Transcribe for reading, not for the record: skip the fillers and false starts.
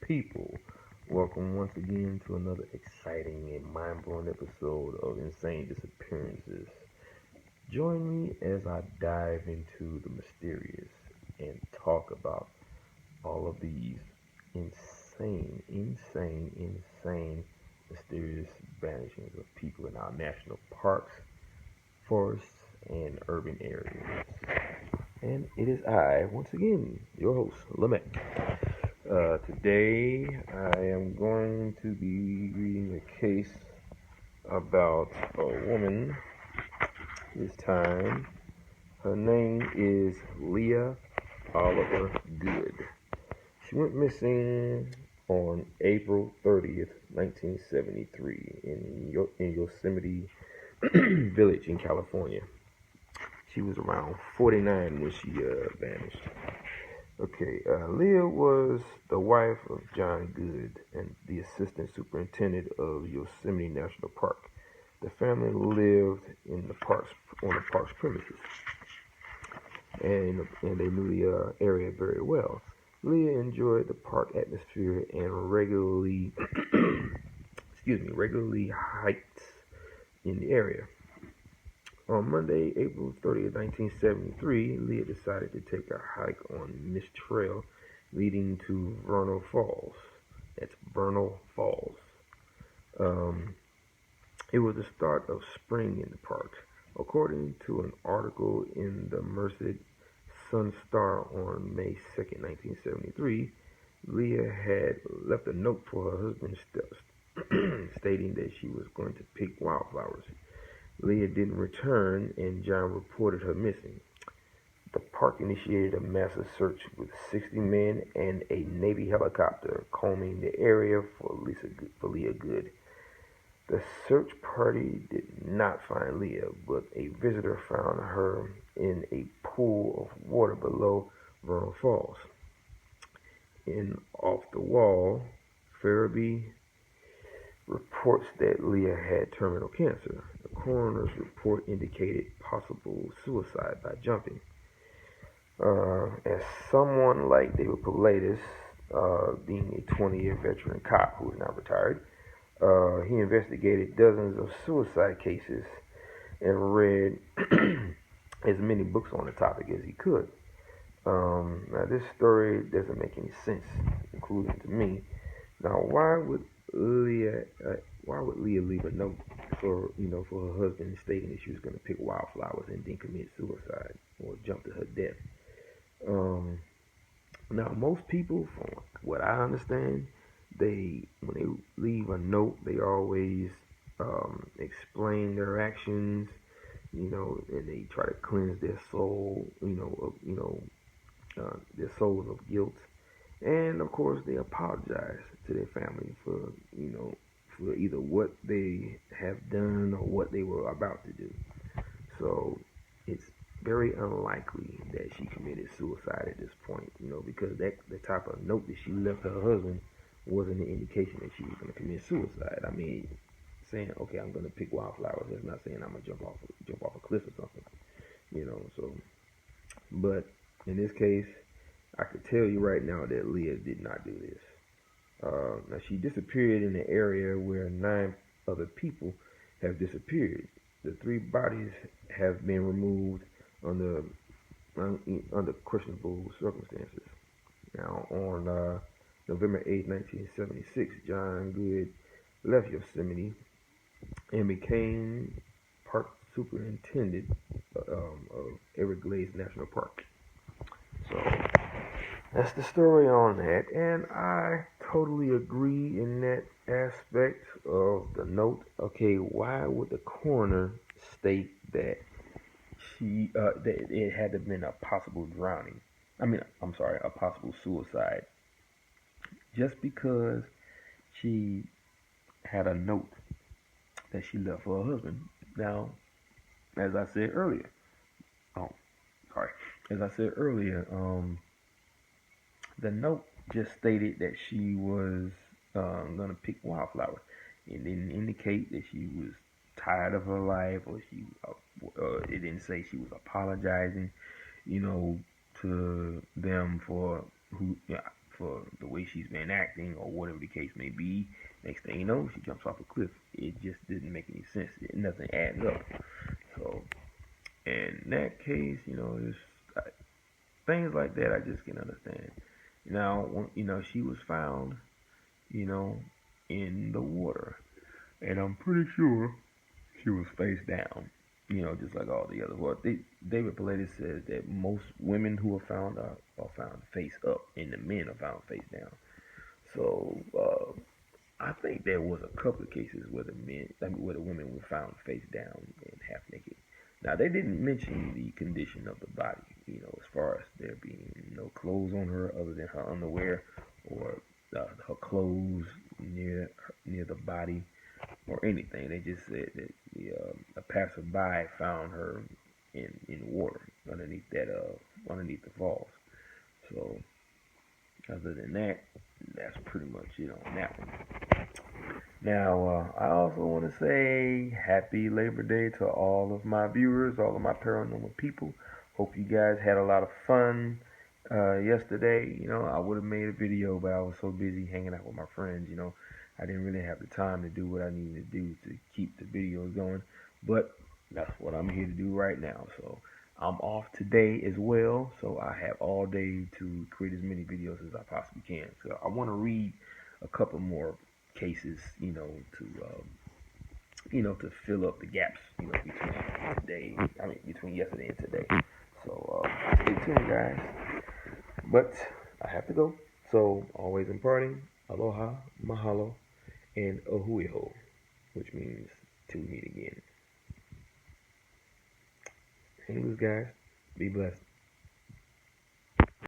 people. Welcome once again to another exciting and mind blowing episode of Insane Disappearances. Join me as I dive into the mysterious and talk about all of these insane, mysterious vanishings of people in our national parks, forests, and urban areas. And it is I, once again, your host, Lamech. Today I am going to be reading a case about a woman. This time, her name is Leah Oliver Good. She went missing on April 30th, 1973, in Yosemite Village in California. She was around 49 when she vanished. Okay, Leah was the wife of John Good and the assistant superintendent of Yosemite National Park. The family lived in the park's on the park's premises, and they knew the area very well. Leah enjoyed the park atmosphere and regularly hiked in the area. On Monday, April 30th, 1973, Leah decided to take a hike on Mist Trail leading to Vernal Falls. That's Vernal Falls. It was the start of spring in the park. According to an article in the Merced Sun Star on May 2nd, 1973, Leah had left a note for her husband stating that she was going to pick wildflowers. Leah didn't return, and John reported her missing. The park initiated a massive search with 60 men and a Navy helicopter combing the area for Leah Good. The search party did not find Leah, but a visitor found her in a pool of water below Vernal Falls. In Off the Wall, Farabee reports that Leah had terminal cancer. The coroner's report indicated possible suicide by jumping. As someone like David Paulides, being a 20-year veteran cop who is now retired, he investigated dozens of suicide cases and read as many books on the topic as he could. Now, this story doesn't make any sense, including to me. Now, why would Leah leave a note for her husband stating that she was going to pick wildflowers and then commit suicide or jump to her death? Now, most people, from what I understand, when they leave a note, they always explain their actions, and they try to cleanse their soul, their souls of guilt. And of course, they apologize to their family for either what they have done or what they were about to do. So it's very unlikely that she committed suicide at this point, because the type of note that she left her husband wasn't an indication that she was going to commit suicide. I mean, saying, okay, I'm going to pick wildflowers, that's not saying I'm going to jump off a cliff or something, So, but in this case, I could tell you right now that Leah did not do this. Now, she disappeared in an area where 9 other people have disappeared. The 3 bodies have been removed under questionable circumstances. Now, on November 8th, 1976, John Good left Yosemite and became park superintendent of Everglades National Park. So that's the story on that, and I totally agree in that aspect of the note. Okay, why would the coroner state that that it had to have been a possible drowning? A possible suicide, just because she had a note that she left for her husband. Now, as I said earlier, the note just stated that she was going to pick wildflowers. It didn't indicate that she was tired of her life, or it didn't say she was apologizing, to them for the way she's been acting or whatever the case may be. Next thing you know, she jumps off a cliff. It just didn't make any sense. Nothing adds up. So, in that case, just things like that, I just can understand. Now, she was found, you know, in the water, and I'm pretty sure she was face down, just like all the others. Well, David Paulides says that most women who are found face up, and the men are found face down. So I think there was a couple of cases where where the women were found face down and half naked. Now they didn't mention the condition of the body, as far as there being no clothes on her other than her underwear or her clothes near the body or anything. They just said that a passerby found her in water underneath the falls. So other than that, that's pretty much it on that one. Now, I also want to say happy Labor Day to all of my viewers, all of my paranormal people. Hope you guys had a lot of fun yesterday. I would have made a video, but I was so busy hanging out with my friends. I didn't really have the time to do what I needed to do to keep the videos going. But that's what I'm here to do right now. So I'm off today as well. So I have all day to create as many videos as I possibly can. So I want to read a couple more cases, to fill up the gaps, between yesterday and today. So stay tuned, guys. But I have to go. So always imparting, aloha, mahalo, and ahuiho, which means till we meet again. Hang loose, guys. Be blessed.